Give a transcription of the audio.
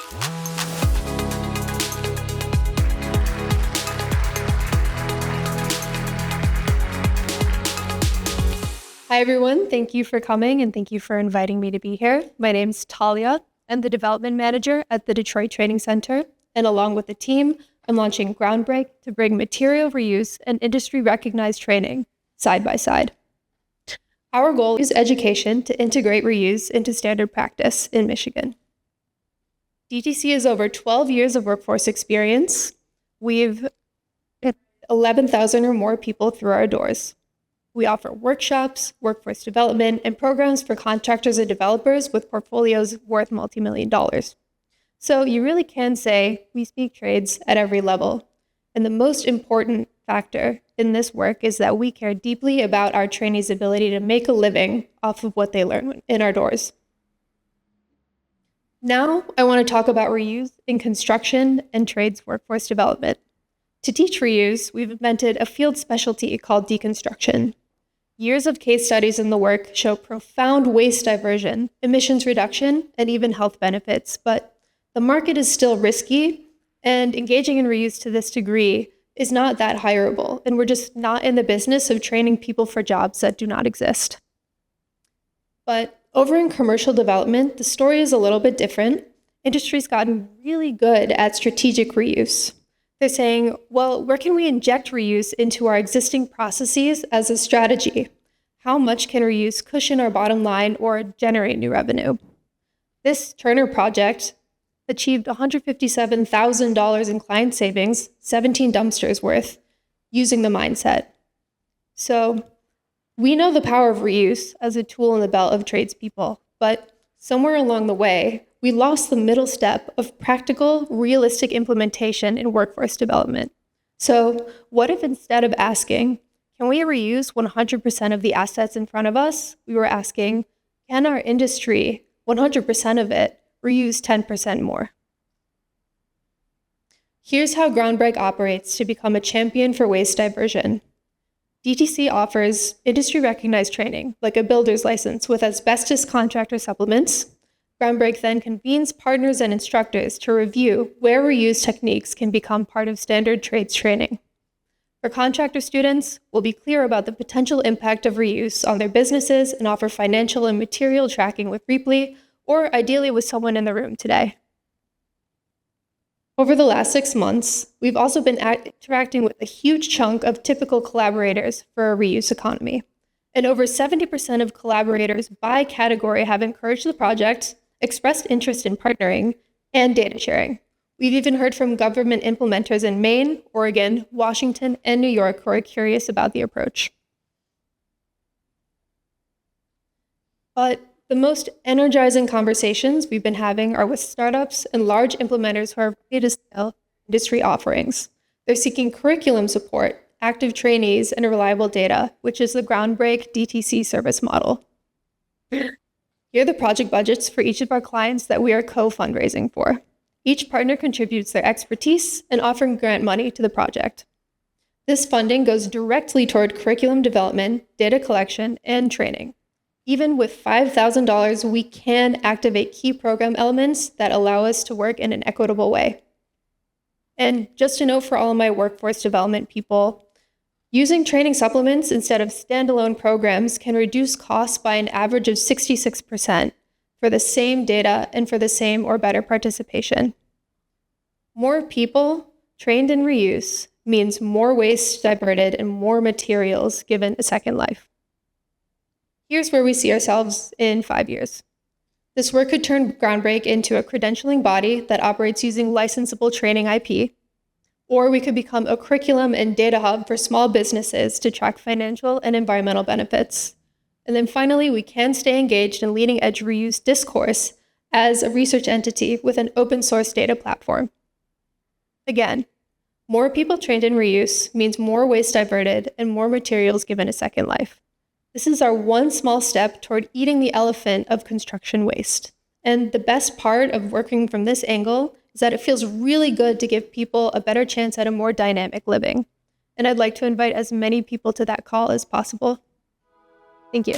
Hi, everyone. Thank you for coming and thank you for inviting me to be here. My name's Talia. I'm the development manager at the Detroit Training Center. And along with the team, I'm launching Groundbreak to bring material reuse and industry recognized training side by side. Our goal is education to integrate reuse into standard practice in Michigan. DTC has over 12 years of workforce experience. We've 11,000 or more people through our doors. We offer workshops, workforce development, and programs for contractors and developers with portfolios worth multi-million dollars. So you really can say we speak trades at every level. And the most important factor in this work is that we care deeply about our trainees' ability to make a living off of what they learn in our doors. Now, I want to talk about reuse in construction and trades workforce development. To teach reuse, we've invented a field specialty called deconstruction. Years of case studies in the work show profound waste diversion, emissions reduction, and even health benefits, but the market is still risky, and engaging in reuse to this degree is not that hireable, and we're just not in the business of training people for jobs that do not exist. But over in commercial development, the story is a little bit different. Industry's gotten really good at strategic reuse. They're saying, well, where can we inject reuse into our existing processes as a strategy? How much can reuse cushion our bottom line or generate new revenue? This Turner project achieved $157,000 in client savings, 17 dumpsters worth, using the mindset. So we know the power of reuse as a tool in the belt of tradespeople, but somewhere along the way, we lost the middle step of practical, realistic implementation in workforce development. So what if instead of asking, can we reuse 100% of the assets in front of us, we were asking, can our industry, 100% of it, reuse 10% more? Here's how Groundbreak operates to become a champion for waste diversion. DTC offers industry-recognized training, like a builder's license with asbestos contractor supplements. Groundbreak then convenes partners and instructors to review where reuse techniques can become part of standard trades training. For contractor students, we'll be clear about the potential impact of reuse on their businesses and offer financial and material tracking with Reaply, or ideally with someone in the room today. Over the last 6 months, we've also been interacting with a huge chunk of typical collaborators for a reuse economy. And over 70% of collaborators by category have encouraged the project, expressed interest in partnering, and data sharing. We've even heard from government implementers in Maine, Oregon, Washington, and New York who are curious about the approach. But the most energizing conversations we've been having are with startups and large implementers who are ready to scale industry offerings. They're seeking curriculum support, active trainees, and reliable data, which is the Groundbreak DTC service model. Here are the project budgets for each of our clients that we are co-fundraising for. Each partner contributes their expertise and offering grant money to the project. This funding goes directly toward curriculum development, data collection, and training. Even with $5,000, we can activate key program elements that allow us to work in an equitable way. And just a note for all of my workforce development people, using training supplements instead of standalone programs can reduce costs by an average of 66% for the same data and for the same or better participation. More people trained in reuse means more waste diverted and more materials given a second life. Here's where we see ourselves in 5 years. This work could turn Groundbreak into a credentialing body that operates using licensable training IP, or we could become a curriculum and data hub for small businesses to track financial and environmental benefits. And then finally, we can stay engaged in leading edge reuse discourse as a research entity with an open source data platform. Again, more people trained in reuse means more waste diverted and more materials given a second life. This is our one small step toward eating the elephant of construction waste. And the best part of working from this angle is that it feels really good to give people a better chance at a more dynamic living. And I'd like to invite as many people to that call as possible. Thank you.